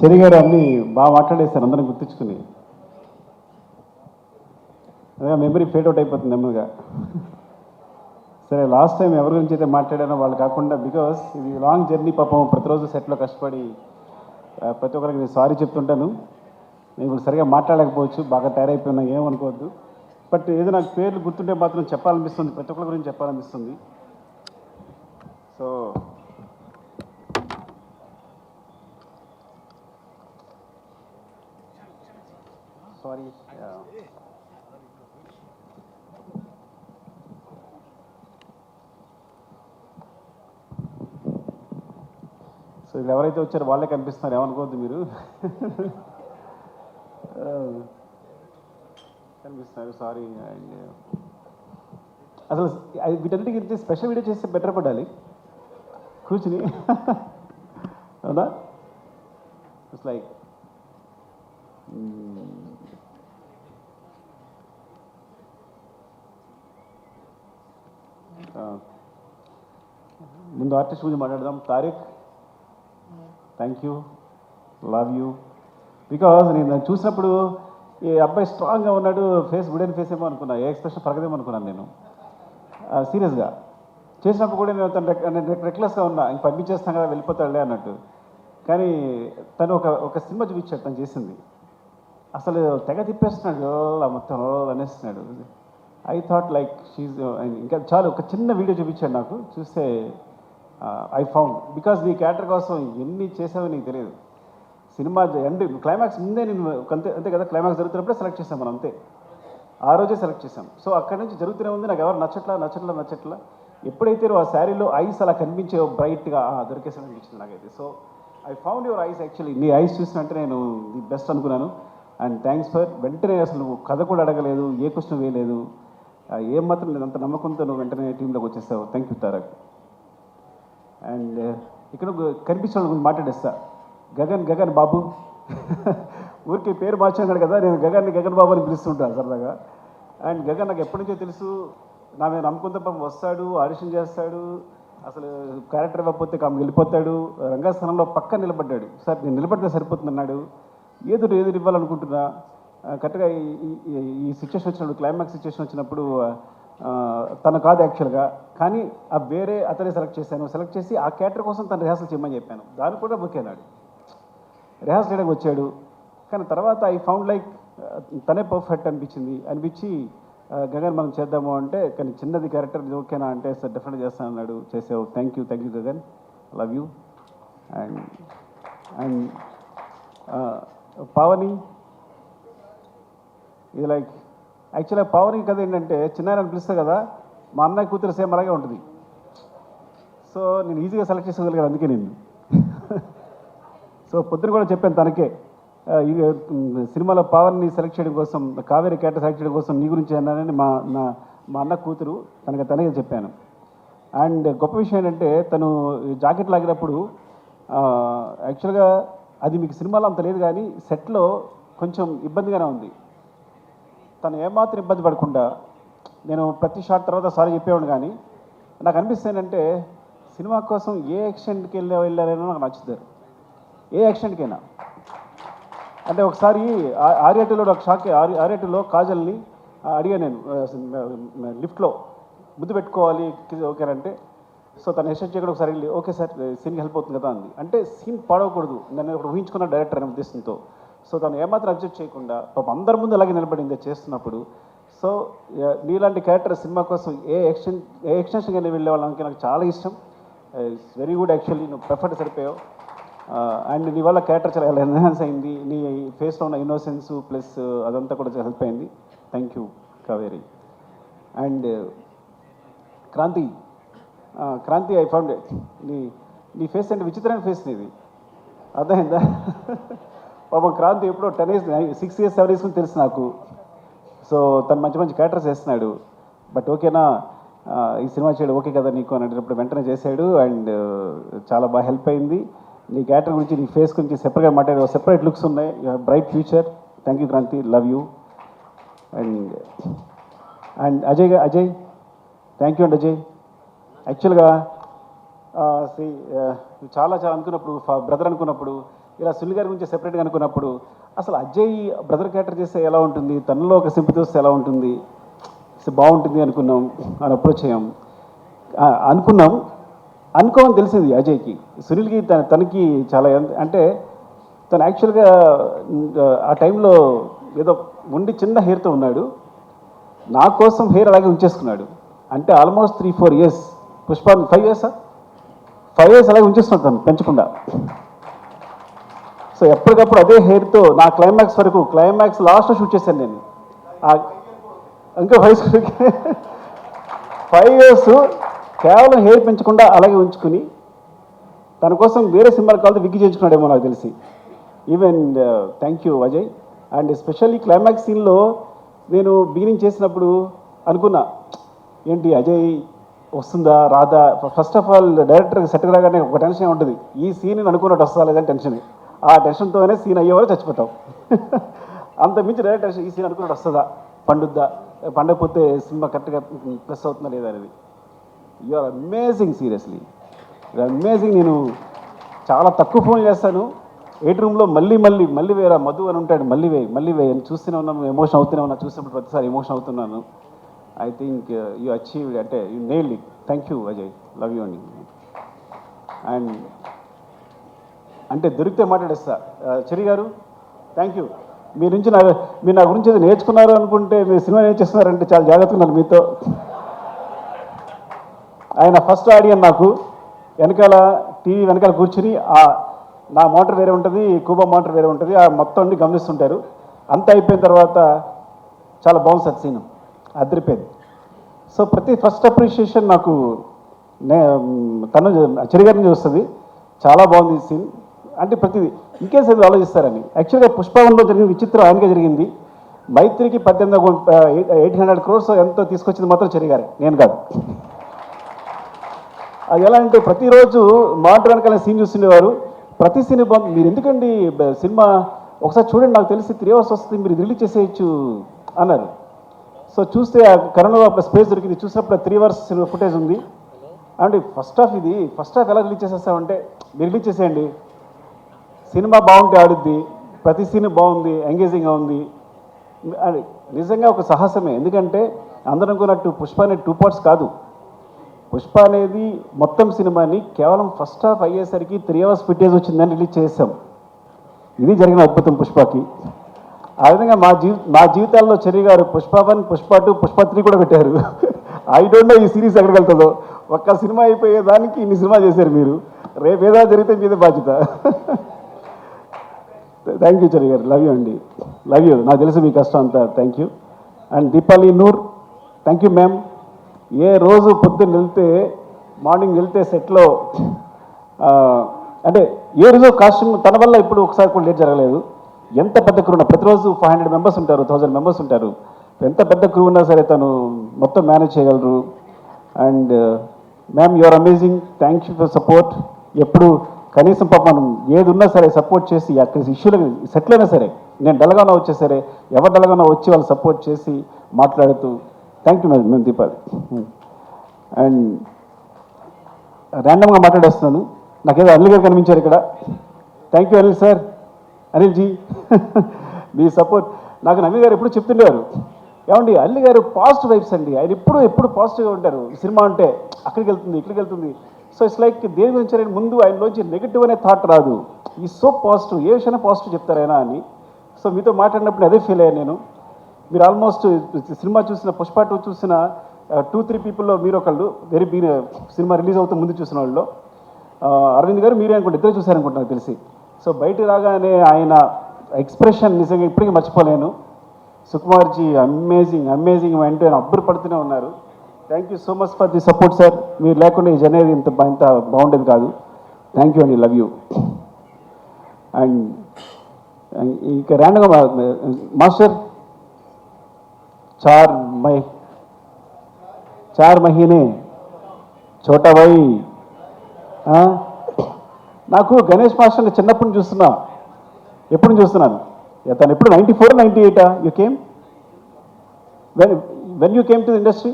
చెరి గారు అన్ని బాగా మాట్లాడేశారు అందరం గుర్తించుకుని. అదే మెమరీ ఫేడ్ అవుట్ అయిపోతుంది నెమ్మదిగా. సరే, లాస్ట్ టైం ఎవరి గురించి అయితే మాట్లాడానో వాళ్ళు కాకుండా, బికాస్ ఇది లాంగ్ జర్నీ, పాపం ప్రతిరోజు సెట్లో కష్టపడి ప్రతి ఒక్కరికి నేను సారీ చెప్తుంటాను. నేను ఇప్పుడు సరిగా మాట్లాడలేకపోవచ్చు, బాగా టైర్ అయిపోయినా ఏమనుకోవద్దు. బట్ ఏదో నాకు పేర్లు గుర్తుంటే మాత్రం చెప్పాలనిపిస్తుంది, ప్రతి ఒక్కరి గురించి చెప్పాలనిపిస్తుంది. So sorry. సో వీళ్ళు ఎవరైతే వచ్చారో వాళ్ళే కనిపిస్తున్నారు, ఏమనుకోవద్దు మీరు. కనిపిస్తున్నారు, సారీ. అండ్ అసలు వీటన్నిటికి గురించి స్పెషల్ వీడియో చేస్తే బెటర్ పడాలి కూర్చుని. అవునా? ఇట్స్ లైక్ ముందు ఆర్టిస్ట్ గురించి మాట్లాడదాం. Tariq, thank you, love you. Because నేను చూసినప్పుడు ఈ అబ్బాయి స్ట్రాంగ్గా ఉన్నాడు, ఫేస్ గుడైన ఫేస్ ఏమో అనుకున్నా, ఏ ఎక్స్ప్రెషన్ పరగదేమో అనుకున్నాను నేను. సీరియస్గా చేసినప్పుడు కూడా నేను తను రెక్లెస్గా ఉన్నా, ఇంక పంపించేస్తాను కదా వెళ్ళిపోతాడులే అన్నట్టు. కానీ తను ఒక సినిమా చూపించాడు తను చేసింది, అసలు తెగ తిప్పేస్తున్నాడు, మొత్తం అనేస్తున్నాడు. ఐ థాట్ లైక్ షీజ్, ఇంకా చాలు ఒక చిన్న వీడియో చూపించాడు నాకు, చూస్తే ఐ ఫౌండ్. బికాజ్ నీ క్యారెక్టర్ కోసం ఎన్ని చేసావో నీకు తెలియదు. సినిమా ఎండ్ క్లైమాక్స్ ముందే నేను అంతే కదా, క్లైమాక్స్ జరుగుతున్నప్పుడే సెలెక్ట్ చేసాం మనం, అంతే ఆ రోజే సెలెక్ట్ చేసాం. సో అక్కడి నుంచి జరుగుతూనే ఉంది, నాకు ఎవరు నచ్చట్లా. ఎప్పుడైతే నువ్వు ఆ శారీలో ఐస్ అలా కనిపించే బ్రైట్గా దొరికేసాను అనిపించింది నాకైతే. So I found your eyes. Actually నీ ఐస్ చూసినట్టే నేను ది బెస్ట్ అనుకున్నాను. అండ్ థ్యాంక్స్ ఫర్ వెంటనే, అసలు నువ్వు కథ కూడా అడగలేదు, ఏ క్వశ్చన్ వేయలేదు, ఏం మాత్రం నేను అంత నమ్మకంతో నువ్వు వెంటనే టీంలోకి వచ్చేస్తావు. Thank you Tarak. అండ్ ఇక్కడ కనిపించిన గురించి మాట్లాడేస్తా. గగన్ బాబు. ఊరికి పేరు మార్చాను కదా, నేను గగన్ బాబు అని పిలుస్తుంటాను సరదాగా. అండ్ గగన్ నాకు ఎప్పటి నుంచో తెలుసు, నా మీద నమ్మకంతో పాపం వస్తాడు, ఆడిషన్ చేస్తాడు, అసలు క్యారెక్టర్ ఇవ్వకపోతే వెళ్ళిపోతాడు. రంగస్థానంలో పక్క నిలబడ్డాడు. సార్ నేను నిలబడితే సరిపోతుంది అన్నాడు. ఏదో ఇవ్వాలనుకుంటున్నా. కరెక్ట్గా ఈ సిచ్యువేషన్ వచ్చినప్పుడు, క్లైమాక్స్ సిచ్యువేషన్ వచ్చినప్పుడు తను కాదు యాక్చువల్గా, కానీ ఆ వేరే అతనే సెలెక్ట్ చేసి ఆ క్యారెక్టర్ కోసం తను రిహార్సల్ చేయమని చెప్పాను. దానికి కూడా బుక్ అయినాడు, రిహార్సల్ చేయడానికి వచ్చాడు. కానీ తర్వాత ఐ ఫౌండ్ లైక్ తనే పర్ఫెక్ట్ అనిపించి గగన్ మనం చేద్దాము అంటే, కానీ చిన్నది క్యారెక్టర్ ఓకేనా అంటే, సార్ డెఫినెట్గా చేస్తాను అన్నాడు. చేసావు. Thank you Gagan, love you. And Pavani, ఇది లైక్ యాక్చువల్గా పావని కథ ఏంటంటే, చిన్న పిలుస్తా కదా, మా అన్నయ్య కూతురు సేమ్ అలాగే ఉంటుంది. సో నేను ఈజీగా సెలెక్ట్ చేసుకోగలిగాను అందుకే నేను. సో పొద్దున కూడా చెప్పాను తనకే, సినిమాలో పావన్ని సెలెక్ట్ చేయడం కోసం, కావేరి క్యారెక్టర్ సెలెక్ట్ చేయడం కోసం నీ గురించి అన్నానని మా అన్న కూతురు తనకే చెప్పాను. అండ్ గొప్ప విషయం ఏంటంటే, తను జాకెట్ లాగినప్పుడు యాక్చువల్గా అది మీకు సినిమాలో అంత లేదు, కానీ సెట్లో కొంచెం ఇబ్బందిగానే ఉంది. తను ఏమాత్రం ఇబ్బంది పడకుండా, నేను ప్రతి షాట్ తర్వాత సారీ చెప్పేవాడు. కానీ నాకు అనిపిస్తుంది ఏంటంటే, సినిమా కోసం ఏ యాక్షన్కి వెళ్ళారైనా నాకు నచ్చుతారు, ఏ యాక్షన్కైనా. అంటే ఒకసారి ఆర్యాటూలో ఒక షాక్, ఆర్యాటూలో కాజల్ని అడిగా నేను లిఫ్ట్లో ముద్దు పెట్టుకోవాలి ఓకేనంటే, సో తను హెస్టేట్ చేయకుండా ఒకసారి వెళ్ళి ఓకే సార్ సీన్కి హెల్ప్ అవుతుంది కదా అంది. అంటే సీన్ పాడవకూడదు, నన్ను ఒకటి ఊహించుకున్న డైరెక్టర్ అనే ఉద్దేశంతో. సో తను ఏమాత్రం అబ్జెక్ట్ చేయకుండా పాపం అందరి ముందు అలాగే నిలబడింది చేస్తున్నప్పుడు. సో నీలాంటి క్యారెక్టర్ సినిమా కోసం ఏ ఎక్స్టెన్షన్గా వెళ్ళే వాళ్ళకి నాకు చాలా ఇష్టం. ఇట్స్ వెరీ గుడ్ యాక్చువల్లీ, నువ్వు పర్ఫెక్ట్ సరిపోయావు. అండ్ నీ వల్ల క్యారెక్టర్ చాలా ఎన్హాన్స్ అయింది, నీ ఫేస్లో ఉన్న ఇన్నోసెన్స్ ప్లస్ అదంతా కూడా చాలా హెల్ప్ అయింది. Thank you Kaveri. And Kranti I found నీ ఫేస్ అంటే విచిత్రమైన ఫేస్ నీది, అర్థమైందా? పాపం క్రాంతి ఎప్పుడో 10 years 6 years 7 years తెలుసు నాకు. సో తను మంచి క్యారెక్టర్స్ వేస్తున్నాడు. బట్ ఓకేనా ఈ సినిమా చేయడం ఓకే కదా నీకు అని అడిగినప్పుడు వెంటనే చేశాడు. అండ్ చాలా బాగా హెల్ప్ అయింది. నీ క్యారెక్టర్ గురించి, నీ ఫేస్ గురించి సెపరేట్గా మాట్లాడే సెపరేట్ లుక్స్ ఉన్నాయి. Bright future. Thank you Kranti, love you. And Ajay thank you అండి అజయ్. యాక్చువల్గా చాలా అనుకున్నప్పుడు, బ్రదర్ అనుకున్నప్పుడు ఇలా సునీల్ గారి గురించి సెపరేట్గా అనుకున్నప్పుడు అసలు అజయ్ బ్రదర్ క్యారెక్టర్ చేస్తే ఎలా ఉంటుంది, తనలో ఒక సింపతి వస్తే ఎలా ఉంటుంది, బాగుంటుంది అనుకున్నాం, అని అప్రోచ్ అయ్యాం. అనుకోమని తెలిసింది అజయ్కి. సునీల్కి తనకి చాలా అంటే తను యాక్చువల్గా ఆ టైంలో ఏదో ఉండి చిన్న హెయిర్తో ఉన్నాడు, నా కోసం హెయిర్ అలాగే ఉంచేసుకున్నాడు. అంటే almost 3-4 years, Pushpa 5 years 5 years అలాగే ఉంచేస్తున్నాడు తను పెంచకుండా. సో ఎప్పటికప్పుడు అదే హెయిర్తో నా క్లైమాక్స్ వరకు, క్లైమాక్స్ లాస్ట్లో షూట్ చేశాను నేను. ఇంకా 5 years కేవలం హెయిర్ పెంచకుండా అలాగే ఉంచుకుని తన కోసం వేరే సినిమాలు కావాలి విగ్గి చేయించుకున్నాడేమో నాకు తెలిసి. Even thank you Ajay. And especially climax సీన్లో నేను బిగినింగ్ చేసినప్పుడు అనుకున్నా, ఏంటి అజయ్ వస్తుందా రాదా. ఫస్ట్ ఆఫ్ ఆల్ డైరెక్టర్కి సెట్ రాగానే ఒక టెన్షన్ ఉంటుంది, ఈ సీన్ అనుకున్నట్టు వస్తుందా లేదని టెన్షన్. ఆ టెన్షన్తోనే సీన్ అయ్యేవారు చచ్చిపోతాం. అంత మించి డైరెక్టర్ ఈ సీన్ అనుకున్నట్టు వస్తుందా, పండకపోతే సినిమా కరెక్ట్గా ప్లస్ అవుతుందా లేదా అనేది. You are amazing, seriously amazing. నేను చాలా తక్కువ ఫోన్ చేస్తాను, 8 రూమ్లో మళ్ళీ వేరా మధు అని ఉంటాడు, మళ్ళీ వే అని చూస్తూనే ఉన్నాను, ఎమోషన్ అవుతూనే ఉన్నా, చూసినప్పుడు ప్రతిసారి ఎమోషన్ అవుతున్నాను. ఐ థింక్ యూ అచీవ్డ్, అంటే you nailed it. Thank you Ajay, love you అండి. అండ్ అంటే దొరికితే మాట్లాడేస్తా. చెరి గారు థ్యాంక్ యూ. మీరు నా గురించి ఏదో నేర్చుకున్నారు అనుకుంటే మీరు సినిమా నేర్చేస్తున్నారంటే చాలా జాగ్రత్తగా ఉన్నారు మీతో. ఆయన ఫస్ట్ ఆడియన్ నాకు, వెనకాల టీవీ వెనకాల కూర్చుని నా మోటార్ వేరే ఉంటుంది, కూబా మోటార్ వేరే ఉంటుంది, ఆ మొత్తం అన్ని గమనిస్తుంటారు. అంతా అయిపోయిన తర్వాత చాలా బాగుంది సార్ సీన్, అదిరిపోయింది. సో ప్రతి ఫస్ట్ అప్రిషియేషన్ నాకు తను చెరిగారిని వస్తుంది, చాలా బాగుంది సీన్ అంటే ప్రతిదీ. ఇంకేస్ అది ఆలోచిస్తారని. యాక్చువల్గా పుష్పవన్లో జరిగిన విచిత్రం ఆయనకే జరిగింది. మైత్రికి 800 crores ఎంతో తీసుకొచ్చింది మాత్రం చెరిగారే, నేను కాదు. అది ఎలా అంటే ప్రతిరోజు మానిటర్ వెనకాల సీన్ చూస్తుండేవారు. ప్రతి సీన్ బాగుంది, మీరు ఎందుకండి సినిమా ఒకసారి చూడండి, నాకు తెలిసి 3 hours వస్తుంది, మీరు రిలీజ్ చేసేయచ్చు అన్నారు. సో చూస్తే ఆ కరోనాలో అప్పుడు స్పేస్ దొరికింది, చూసినప్పుడు 3 hours ఫుటేజ్ ఉంది. అంటే ఫస్ట్ హాఫ్ ఎలా రిలీజ్ చేసేస్తామంటే మీరు రిలీజ్ చేసేయండి, సినిమా బాగుంటే ఆడుద్ది, ప్రతి సీన్ బాగుంది, ఎంగేజింగ్గా ఉంది. అది నిజంగా ఒక సాహసమే. ఎందుకంటే అందరం అనుకున్నట్టు పుష్ప అనేది 2 parts కాదు. పుష్ప అనేది మొత్తం సినిమాని కేవలం ఫస్ట్ హాఫ్ అయ్యేసరికి 3 hours ఫుటేజ్ వచ్చిందని రిలీజ్ చేసాం. ఇది జరిగిన అద్భుతం పుష్పకి. ఆ విధంగా మా జీవితాల్లో చెర్రీ గారు పుష్ప 1, పుష్ప 2, పుష్ప 3 కూడా పెట్టారు. ఐ డోంట్ నో ఈ సిరీస్ ఎక్కడికి వెళ్తుందో. ఒక్క సినిమా అయిపోయేదానికి ఇన్ని సినిమా చేశారు మీరు. రేపు ఏదో జరిగితే మీదే బాధ్యత. థ్యాంక్ యూ చెర్రీ గారు, లవ్ యూ అండి, లవ్ యూ. నాకు తెలుసు మీ కష్టం అంతా. Thank you. And Deepali Noor, thank you ma'am. ఏ రోజు పొద్దున్న మార్నింగ్ వెళ్తే సెట్లో అంటే ఏ రోజు కాస్ట్యూమ్ తన వల్ల ఇప్పుడు ఒకసారి కూడా లేట్ జరగలేదు. ఎంత పెద్ద క్రూ ఉన్నా, ప్రతిరోజు 500 members ఉంటారు, 1000 members ఉంటారు. ఎంత పెద్ద క్రూ ఉన్నా సరే తను మొత్తం మేనేజ్ చేయగలరు. And ma'am you are amazing, thank you for support. ఎప్పుడు కనీసం పాప మనం ఏది ఉన్నా సరే సపోర్ట్ చేసి, అక్కడ ఇష్యూలు సెటిల్ అయినా సరే, నేను డల్గానా వచ్చే సరే ఎవరు డల్గానా వచ్చి వాళ్ళు సపోర్ట్ చేసి మాట్లాడుతూ థ్యాంక్ యూ మేము దీపాలి. అండ్ ర్యాండమ్గా మాట్లాడేస్తున్నాను, నాకేదో అనిల్ గారు కనిపించారు ఇక్కడ. Thank you Anil sir, Anil ji. మీ సపోర్ట్ నాకు నవీ గారు ఎప్పుడు చెప్తుండేవారు, ఏమండి అల్లి గారు పాజిటివ్ వైబ్స్ అండి, ఆయన ఎప్పుడు పాజిటివ్గా ఉంటారు. సినిమా అంటే అక్కడికి వెళ్తుంది ఇక్కడికి వెళ్తుంది. సో ఇట్స్ లైక్ దేని గురించి ముందు ఆయనలోంచి నెగిటివ్ అనే థాట్ రాదు. ఈ సో పాజిటివ్, ఏ విషయాన్ని పాజిటివ్ చెప్తారు ఆయన అని. సో మీతో మాట్లాడినప్పుడు అదే ఫీల్ అయ్యాను నేను. మీరు ఆల్మోస్ట్ సినిమా చూసిన పుష్ప 2 చూసిన 2-3 పీపుల్లో మీరు ఒకళ్ళు సినిమా రిలీజ్ అవుతూ ముందు చూసిన వాళ్ళు. అరవింద్ గారు మీరే అనుకుంటే ఇద్దరు చూశారనుకుంటున్నారు నాకు తెలిసి. సో బయట రాగానే ఆయన ఎక్స్ప్రెషన్ నిజంగా ఇప్పటికీ మర్చిపోలేను. సుకుమార్జీ అమేజింగ్ అంటే ఆయన అబ్బురు పడుతూనే ఉన్నారు. Thank you so much for the support sir. మీరు లేకుండా ఈ జర్నీ ఇంత బాగుండేది కాదు. థ్యాంక్ యూ అండి, లవ్ యూ. అండ్ ఇక ర్యాండమ్గా మాస్టర్ చార్ మహీనే చోటా భాయ్. నాకు గణేష్ మాస్టర్ని చిన్నప్పుడు చూస్తున్నా, ఎప్పుడు చూస్తున్నాను. తను ఎప్పుడు 94, 98 you came, when you came to the industry?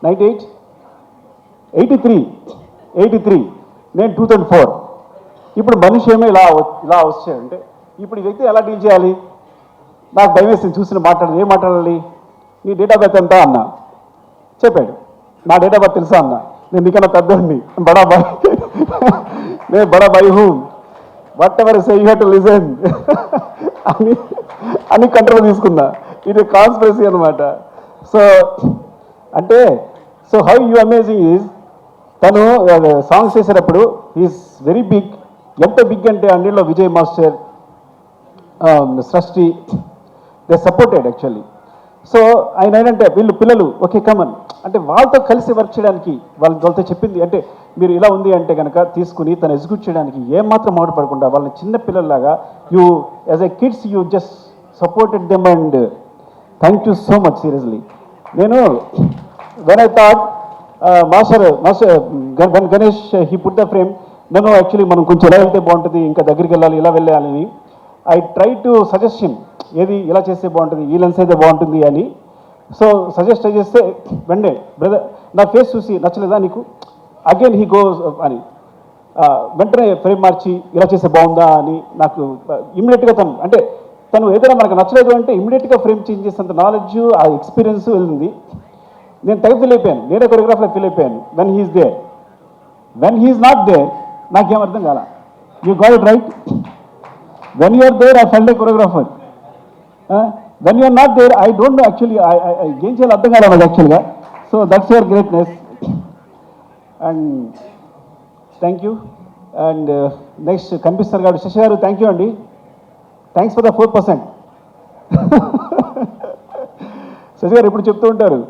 98, 83 నేను 2004. ఇప్పుడు మనిషి ఏమో ఇలా వచ్చాడు అంటే ఇప్పుడు ఈ వ్యక్తి ఎలా డీల్ చేయాలి? నాకు భయం వేసింది చూసిన మాట్లాడదు. ఏం మాట్లాడాలి? నీ డేట్ ఆఫ్ బర్త్ ఎంత అన్నా, చెప్పాడు. నా డేట్ ఆఫ్ బర్త్ తెలుసా అన్న, నేను నీకన్నా పెద్దోడిని, బడా బాయ్, నేను బడా bye who, what ever say you have to listen అని కంట్రోల్ తీసుకున్నా. ఇది కాన్స్పిరసీ అనమాట. సో అంటే so how you amazing is తను సాంగ్స్ చేసేటప్పుడు ఈజ్ వెరీ బిగ్. ఎంత బిగ్ అంటే అన్నిలో విజయ్ మాస్టర్, సృష్టి, దే సపోర్టెడ్ యాక్చువల్లీ. సో ఆయన ఏంటంటే వీళ్ళు పిల్లలు ఓకే కమన్ అంటే వాళ్ళతో కలిసి వర్క్ చేయడానికి వాళ్ళతో చెప్పింది అంటే మీరు ఇలా ఉంది అంటే కనుక తీసుకుని తను ఎగ్జిక్యూట్ చేయడానికి ఏమాత్రం మాట్లాడకుండా వాళ్ళని చిన్న పిల్లల్లాగా you as a kids you just supported them and thank you so much seriously. నేను when I thought master Ganesh he put the frame నన్ను యాక్చువల్లీ మనం కొంచెం ఎలా వెళ్తే బాగుంటుంది, ఇంకా దగ్గరికి వెళ్ళాలి, ఇలా వెళ్ళాలని I try to suggest him ఏది ఇలా చేస్తే బాగుంటుంది, ఈ లెన్స్ అయితే బాగుంటుంది అని. సో సజెస్ట్ చేస్తే వెంటనే బ్రదర్ నా ఫేస్ చూసి నచ్చలేదా నీకు, అగైన్ హీ గోస్ అని వెంటనే ఫ్రేమ్ మార్చి ఇలా చేస్తే బాగుందా అని నాకు ఇమ్మీడియట్గా తను ఏదైనా మనకు నచ్చలేదు అంటే ఇమ్మీడియట్గా ఫ్రేమ్ చేంజ్ చేసేంత నాలెడ్జ్ ఆ ఎక్స్పీరియన్స్ వెళ్ళింది. నేను తెగ ఫీల్ అయిపోయాను, నేనే కొరియోగ్రాఫర్లో ఫీల్ అయిపోయాను. When he is there, when he is not there నాకేం అర్థం కాల. You got it right. When you are there I felt a choreographer. When you are not there I don't know actually ఏం చేయాలి అర్థం కాలేదు నాకు యాక్చువల్గా. So that's your greatness and thank you. And next కనిపిస్తారు గారు శశి గారు, థ్యాంక్ యూ అండి. Thanks for the 4%. శశి గారు ఎప్పుడు చెప్తూ ఉంటారు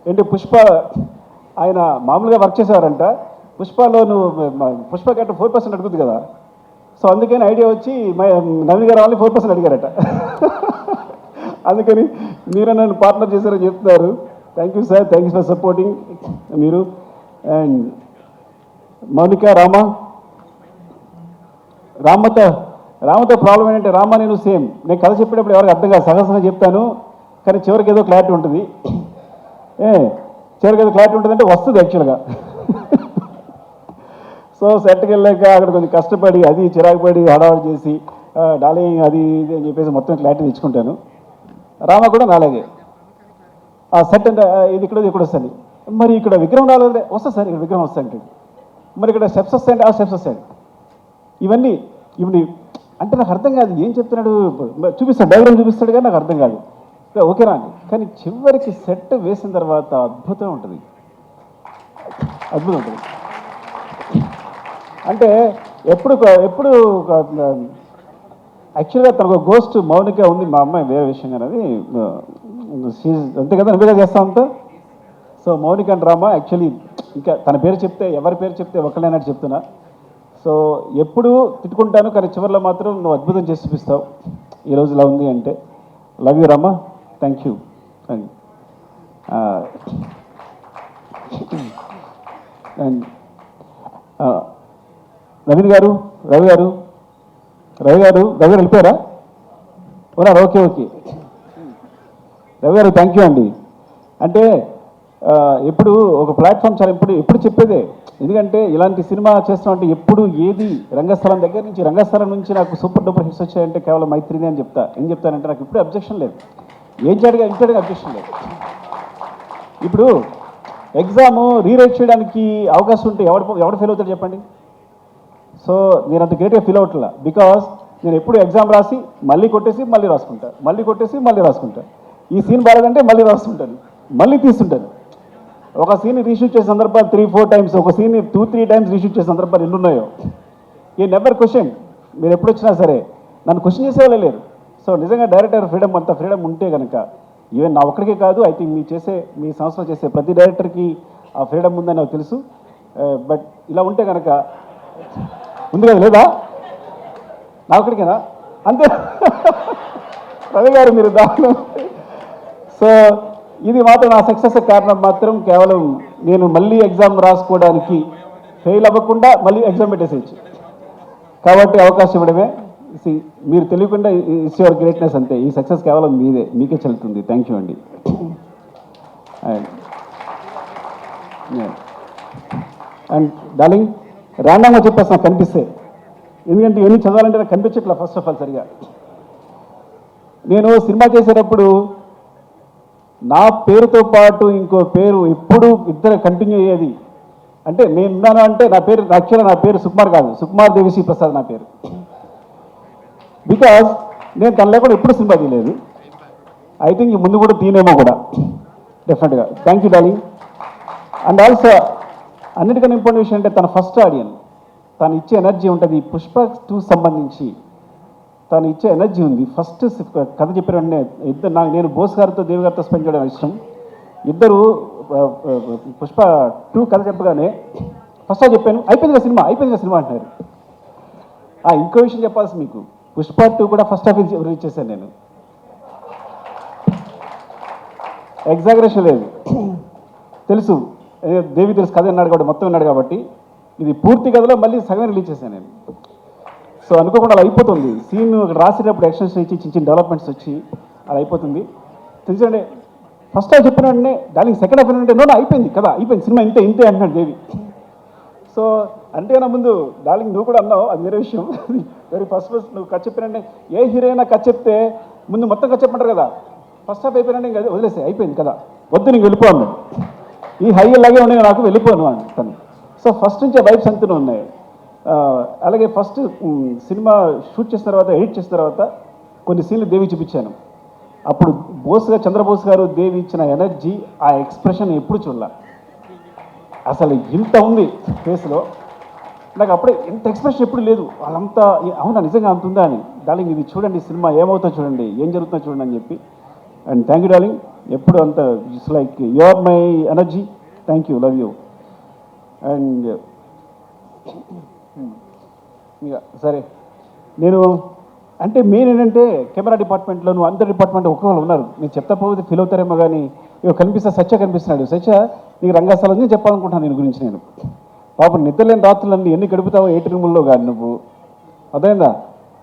ఏంటి పుష్ప ఆయన మామూలుగా వర్క్ చేసేవారంట, పుష్పలో నువ్వు పుష్ప గట్ట 4% అడుగుతుంది కదా, సో అందుకని ఐడియా వచ్చి నవీన్ గారు వాళ్ళని 4% అడిగారట. అందుకని మీరు నన్ను పార్ట్నర్ చేశారని చెప్తున్నారు. Thank you sir, thank you for supporting మీరు. అండ్ మౌనిక రామతో ప్రాబ్లం ఏంటంటే రామ నేను సేమ్, నేను కథ చెప్పేటప్పుడు ఎవరికి అర్థం కాదు, సహసంగా చెప్తాను కానీ చివరికి ఏదో క్లారిటీ ఉంటుంది. చివరికి ఏదో క్లారిటీ ఉంటుందంటే వస్తుంది యాక్చువల్గా. సో సెట్కి వెళ్ళాక అక్కడ కొంచెం కష్టపడి అది చిరాకు పడి హడావడి చేసి డార్లింగ్ అది ఇది అని చెప్పేసి మొత్తం క్లారిటీ తెచ్చుకుంటాను. రామ కూడా నాలాగే ఆ సెట్ అంటే ఇది ఇక్కడ వస్తుంది, మరి ఇక్కడ విగ్రహం రాలేదే, వస్తుంది సార్ ఇక్కడ విగ్రహం వస్తాయంటే, మరి ఇక్కడ స్టెప్స్ వస్తాయంటే ఆ స్టెప్స్ వస్తాయి. ఇవన్నీ అంటే నాకు అర్థం కాదు ఏం చెప్తున్నాడు, చూపిస్తాడు డయాగ్రామ్ చూపిస్తాడు కానీ నాకు అర్థం కాదు. ఓకేనా అండి, కానీ చివరికి సెట్ వేసిన తర్వాత అద్భుతం ఉంటుంది. అంటే ఎప్పుడు యాక్చువల్గా తనకు గోస్ట్ మౌనిక ఉంది, మా అమ్మాయి వేరే విషయం కానీ అది అంతే కదా, నువ్వేగా చేస్తా ఉంటా. So Mounika and Rama actually ఇంకా తన పేరు చెప్తే ఎవరి పేరు చెప్తే ఒకళ్ళైనట్టు చెప్తున్నా. సో ఎప్పుడు తిట్టుకుంటాను కానీ చివరిలో మాత్రం నువ్వు అద్భుతం చేసి చూపిస్తావు, ఈరోజు ఇలా ఉంది అంటే. Love you Rama, thank you. And Naveen గారు, రవి గారు వెళ్ళిపోయారా? ఉన్నారు, ఓకే. రవి గారు థ్యాంక్ యూ అండి. అంటే ఎప్పుడు ఒక ప్లాట్ఫామ్ చాలా ఎప్పుడు చెప్పేదే, ఎందుకంటే ఇలాంటి సినిమా చేస్తామంటే ఎప్పుడు ఏది రంగస్థలం దగ్గర నుంచి రంగస్థలం నుంచి నాకు సూపర్ డూపర్ హిట్స్ వచ్చాయంటే కేవలం మైత్రిని అని చెప్తా. ఏం చెప్తానంటే నాకు ఇప్పుడు అబ్జెక్షన్ లేదు, ఏం చేయడానికి ఇంటర్గా అబ్జెక్షన్ లేదు. ఇప్పుడు ఎగ్జామ్ రీరైట్ చేయడానికి అవకాశం ఉంటే ఎవడు ఫెయిల్ అవుతాడు చెప్పండి. సో నేను అంత గ్రేట్గా ఫీల్ అవ్వట్లా, బికాస్ నేను ఎప్పుడు ఎగ్జామ్ రాసి మళ్ళీ కొట్టేసి మళ్ళీ రాసుకుంటా, మళ్ళీ కొట్టేసి మళ్ళీ రాసుకుంటా. ఈ సీన్ బాగాలంటే మళ్ళీ రాస్తుంటాను, మళ్ళీ తీస్తుంటాను. ఒక సీన్ రీషూట్ చేసే సందర్భాలు 3-4 టైమ్స్, ఒక సీన్ 2-3 టైమ్స్ రీషూట్ చేసే సందర్భాలు ఎన్ని ఉన్నాయో. ఈ నెవర్ క్వశ్చన్, మీరు ఎప్పుడు వచ్చినా సరే నన్ను క్వశ్చన్ చేసేవాళ్ళే లేరు. సో నిజంగా డైరెక్టర్ ఫ్రీడమ్, అంత ఫ్రీడమ్ ఉంటే కనుక ఈవెన్ నా ఒక్కడికే కాదు, ఐ థింక్ మీ సంస్థలో చేసే ప్రతి డైరెక్టర్కి ఆ ఫ్రీడమ్ ఉందని నాకు తెలుసు. బట్ ఇలా ఉంటే కనుక ఉంది కదా, లేదా నా ఒక్కడికేనా అంతే. రవి గారు మీరు దాంట్లో. సో ఇది మాత్రం నా సక్సెస్ కారణం మాత్రం కేవలం నేను మళ్ళీ ఎగ్జామ్ రాసుకోవడానికి ఫెయిల్ అవ్వకుండా మళ్ళీ ఎగ్జామ్ పెట్టేసేయచ్చు కాబట్టి అవకాశం ఇవ్వడమే. మీరు తెలియకుండా ఇట్స్ యువర్ గ్రేట్నెస్ అంతే. ఈ సక్సెస్ కేవలం మీకే చెల్లుతుంది. థ్యాంక్ యూ అండి. అండ్ డార్లింగ్ ర్యాండమ్గా చెప్పేసి నాకు కనిపిస్తే ఎందుకంటే ఇవన్నీ చదవాలంటే నాకు కనిపించట్లా ఫస్ట్ ఆఫ్ ఆల్ సరిగా. నేను సినిమా చేసేటప్పుడు నా పేరుతో పాటు ఇంకో పేరు ఎప్పుడు ఇద్దరు కంటిన్యూ అయ్యేది. అంటే నేను ఉన్నాను అంటే నా పేరు యాక్చువల్గా నా పేరు సుకుమార్ కాదు, సుకుమార్ దేవిశ్రీ ప్రసాద్ నా పేరు. బికాజ్ నేను తన లేకుండా ఎప్పుడు సినిమా తీయలేదు. ఐ థింక్ ముందు కూడా తీనేమో కూడా డెఫినెట్గా. Thank you darling. And also అన్నిటికన్నా ఇంపార్టెంట్ విషయం అంటే తన ఫస్ట్ ఆడియన్స్ తను ఇచ్చే ఎనర్జీ ఉంటుంది. పుష్ప 2 సంబంధించి తను ఇచ్చే ఎనర్జీ ఉంది. ఫస్ట్ కథ చెప్పిన వెంటనే ఇద్దరు నేను బోస్ గారితో దేవి గారితో స్పెండ్ చేయడం ఇష్టం. ఇద్దరు పుష్ప 2 కథ చెప్పగానే ఫస్ట్ చెప్పాను అయిపోయింది కదా సినిమా అంటున్నారు. ఇంకో విషయం చెప్పాల్సి మీకు, పుష్ప 2 కూడా ఫస్ట్ హాఫ్ రీచ్ చేశాను నేను. ఎగ్జాగరేషన్ లేదు, తెలుసు దేవి తెలుసు కథ విన్నాడు కాబట్టి మొత్తం విన్నాడు కాబట్టి ఇది పూర్తి కథలో మళ్ళీ సగం రిలీజ్ చేశాను నేను. సో అనుకోకుండా అలా అయిపోతుంది. సీన్ రాసేటప్పుడు ఎక్స్టెన్షన్ ఇచ్చి చిన్న చిన్న డెవలప్మెంట్స్ వచ్చి అలా అయిపోతుంది. తెలుసండి ఫస్ట్ హాఫ్ చెప్పిన వెంటనే డార్లింగ్ సెకండ్ హాఫ్ అంటే నో అయిపోయింది కదా, అయిపోయింది సినిమా ఇంతే అంటున్నాడు దేవి. సో అంటే నా ముందు డార్లింగ్ నువ్వు కూడా అన్నావు, అది వేరే విషయం. వెరీ ఫస్ట్ నువ్వు కథ చెప్పినంటే ఏ హీరోయినా కథ చెప్తే ముందు మొత్తం కథ చెప్పమంటారు కదా. ఫస్ట్ హాఫ్ అయిపోయినంటే ఇంకా వదిలేసి అయిపోయింది కదా, వద్దు నీకు వెళ్ళిపో అన్నాడు. ఈ హై లాగే ఉండే నాకు వెళ్ళిపోను తను. సో ఫస్ట్ నుంచే వైబ్స్ అంతనే ఉన్నాయి. అలాగే ఫస్ట్ సినిమా షూట్ చేసిన తర్వాత ఎడిట్ చేసిన తర్వాత కొన్ని సీన్లు దేవి చూపించాను. అప్పుడు చంద్రబోస్ గారు దేవి ఇచ్చిన ఎనర్జీ, ఆ ఎక్స్ప్రెషన్ ఎప్పుడు చూడాల. అసలు ఇంత ఉంది ఫేస్లో, నాకు అప్పుడే ఇంత ఎక్స్ప్రెషన్ ఎప్పుడు లేదు. వాళ్ళంతా అవునా నిజంగా అంత ఉందా అని. డార్లింగ్ ఇది చూడండి సినిమా ఏమవుతుందో చూడండి, ఏం జరుగుతుందో చూడండి అని చెప్పి. అండ్ థ్యాంక్ యూ డార్లింగ్, ఎప్పుడు అంత it's like you are my energy. Thank you, love you. And ఇక సరే నేను అంటే మెయిన్ ఏంటంటే కెమెరా డిపార్ట్మెంట్లోను అందరి డిపార్ట్మెంట్ ఒక్కొక్కరు ఉన్నారు. నేను చెప్తా పోతే ఫీల్ అవుతారేమో కానీ ఇక సత్య కనిపిస్తున్నాడు. సత్య నీకు రంగస్థలం నేను చెప్పాలనుకుంటున్నాను నేను గురించి. నేను పాపం నిద్రలేని రాత్రులన్నీ ఎన్ని గడుపుతావో 8 రూముల్లో కానీ నువ్వు అదేందా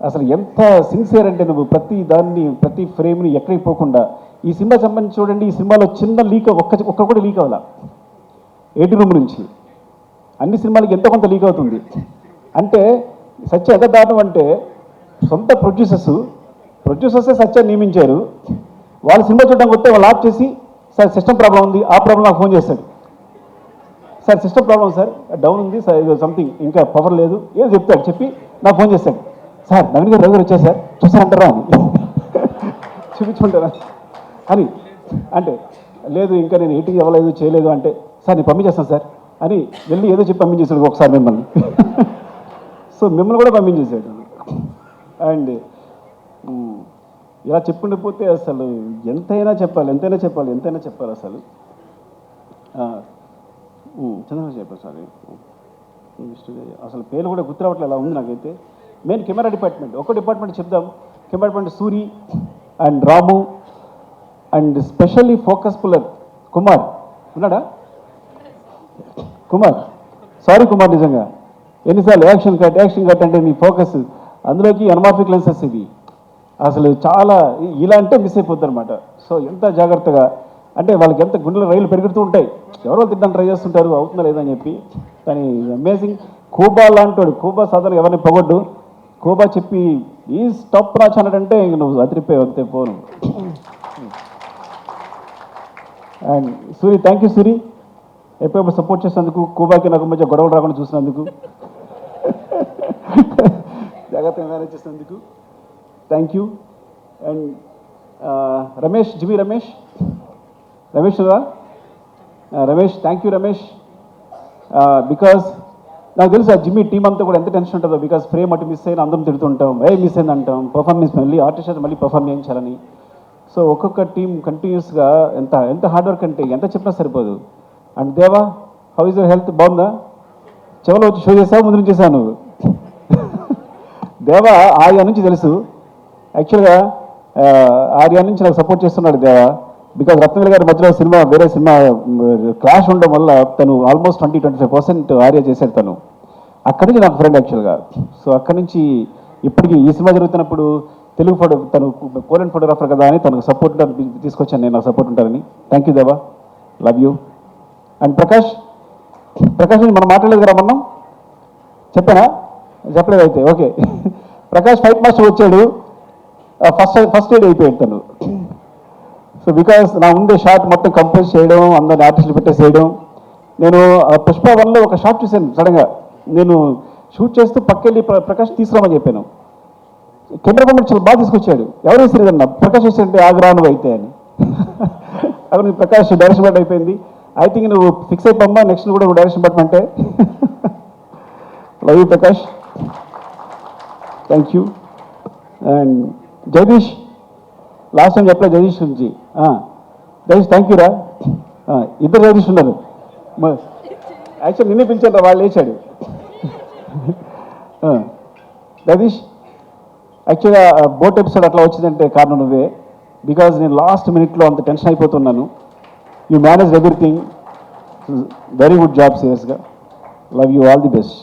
అసలు ఎంత సిన్సియర్ అంటే నువ్వు ప్రతి దాన్ని ప్రతి ఫ్రేమ్ని ఎక్కడికి పోకుండా. ఈ సినిమా సంబంధించి చూడండి, ఈ సినిమాలో చిన్న లీక్ ఒక్క కూడా లీక్ అవ్వాల 8 రూమ్ నుంచి. అన్ని సినిమాలకి ఎంతో కొంత లీక్ అవుతుంది. అంటే సత్య ఎంత దారుణం అంటే సొంత ప్రొడ్యూసర్సే సత్యాన్ని నియమించారు. వాళ్ళు సినిమా చూడడానికి వస్తే వాళ్ళు ఆఫ్ చేసి సార్ సిస్టమ్ ప్రాబ్లం ఉంది, ఆ ప్రాబ్లం నాకు ఫోన్ చేశాడు. Sir system problem sir down ఉంది సార్, ఇది సంథింగ్ ఇంకా పవర్ లేదు ఏదో చెప్తాడు. చెప్పి నాకు ఫోన్ చేశాడు, సార్ నవీన్ గారు రవి వచ్చారు సార్ చూసారంటారా అని. చూపించుకుంటారా అని అంటే లేదు ఇంకా నేను ఎయిటింగ్ ఇవ్వలేదు చేయలేదు అంటే సార్ నేను పంపించేస్తాను సార్ అని వెళ్ళి ఏదో చెప్పి పంపించేశాడు ఒకసారి మిమ్మల్ని. సో మిమ్మల్ని కూడా పంపించేశాడు. అండ్ ఇలా చెప్పుకుంటూ పోతే అసలు ఎంతైనా చెప్పాలి అసలు. చంద్రబాబు చెప్పారు సార్ అసలు పేరు కూడా గుర్తురావట్లే అలా ఉంది నాకైతే. మెయిన్ కెమెరా డిపార్ట్మెంట్ ఒక డిపార్ట్మెంట్ చెప్దాం. Camera department Suri and Ramu and specially focus puller Kumar ఉన్నాడా? సారీ కుమార్, నిజంగా ఎన్నిసార్లు యాక్షన్ కట్ అంటే నీ ఫోకస్ అందులోకి ఎనమార్ఫిక్ లెన్సెస్ ఇవి అసలు చాలా ఇలా అంటే మిస్ అయిపోద్ది అనమాట. సో ఎంత జాగ్రత్తగా అంటే వాళ్ళకి ఎంత గుండెల రైలు పెరుగుతూ ఉంటాయి, ఎవరో తిట్టడానికి ట్రై చేస్తుంటారు అవుతుందా లేదని చెప్పి. కానీ అమేజింగ్. కోబా లాంటాడు, కోబా సాధారణ ఎవరిని పొగొడ్డు. కోబా చెప్పి ఈ స్టాప్ రాచ్ అన్నాడంటే ఇంక నువ్వు అదిరిపోయి వస్తే పోను. And Suri, thank you Suri, ఎప్పుడెప్పుడు సపోర్ట్ చేసినందుకు, కోబాకి నాకు మధ్య గొడవలు రాకుండా చూసినందుకు, జాగ్రత్తగా మేనేజ్ చేసినందుకు thank you. And Ramesh, G V Ramesh thank you Ramesh. Because నాకు తెలుసు ఆ జిమ్మీ టీం అంతా కూడా ఎంత టెన్షన్ ఉంటుందో. బికాజ్ ఫ్రేమ్ అటు మిస్ అయినా అందరం తిడుతుంటాం, మిస్ అయింది అంటాం, పర్ఫార్మెన్స్ మళ్ళీ ఆర్టిస్ట్ మళ్ళీ పర్ఫార్మ్ చేయించాలని. సో ఒక్కొక్క టీం కంటిన్యూస్గా ఎంత హార్డ్ వర్క్ అంటే ఎంత చెప్పినా సరిపోదు. అండ్ దేవా, హౌ ఇస్ యువర్ హెల్త్? బాగుందా? చెవలో వచ్చి షో చేసావు, ముందు నుంచి చేశాను నువ్వు. దేవా ఆర్యా నుంచి తెలుసు యాక్చువల్గా, ఆర్యా నుంచి నాకు సపోర్ట్ చేస్తున్నాడు దేవా. బికాజ్ రత్నవేల్ గారి మధ్యలో వేరే సినిమా క్లాష్ ఉండడం వల్ల తను ఆల్మోస్ట్ 20-25% ఆర్యా చేశాడు తను. అక్కడి నుంచి నాకు ఫ్రెండ్ యాక్చువల్గా. సో అక్కడి నుంచి ఇప్పటికీ ఈ సినిమా జరుగుతున్నప్పుడు తను పోలెండ్ ఫోటోగ్రాఫర్ కదా అని తనకు సపోర్ట్ తీసుకొచ్చాను నేను, నాకు సపోర్ట్ ఉంటారని. థ్యాంక్ యూ దేవా, లవ్ యూ. అండ్ ప్రకాష్ మనం మాట్లాడలేదు కదా, మనం చెప్పానా? చెప్పలేదు అయితే ఓకే. ప్రకాష్ ఫైట్ మాస్టర్ వచ్చాడు, ఫస్ట్ ఎయిడ్ అయిపోయాడు తను. సో బికాస్ నా ముందే షార్ట్ మొత్తం కంపోజ్ చేయడం, అందరిని ఆర్టిస్టులు పెట్టేసేయడం. నేను పుష్ప 1లో ఒక షార్ట్ చూశాను సడన్గా. నేను షూట్ చేస్తూ పక్కెళ్ళి ప్రకాష్ తీసుకురామని చెప్పాను. కెమెరా చాలా బాగా తీసుకొచ్చాడు. ఎవరు వేసారన్నా ప్రకాష్ వేసారంటే ఆగ్రాను అయితే అని. అక్కడ ప్రకాష్ డైరెక్షన్ బట్ అయిపోయింది. ఐ థింక్ నువ్వు ఫిక్స్ అయిపోమ్మా, నెక్స్ట్ కూడా డైరెక్షన్ పట్టమంటే. Love you Prakash, thank you. And Jagadish, last time చెప్పలే జగదీష్ గురించి. జగదీష్ థ్యాంక్ యూ రా. ఇద్దరు జగదీష్ ఉన్నారు. యాక్చువల్ నిన్నే పిలిచాను రా, వాళ్ళు లేచాడు. జగదీష్, యాక్చువల్గా బోట్ ఎపిసోడ్ అట్లా వచ్చిందంటే కారణం నువ్వే. బికాజ్ నేను లాస్ట్ మినిట్లో అంత టెన్షన్ అయిపోతున్నాను. You manage everything, very good job సీరియస్గా. Love you, all the best.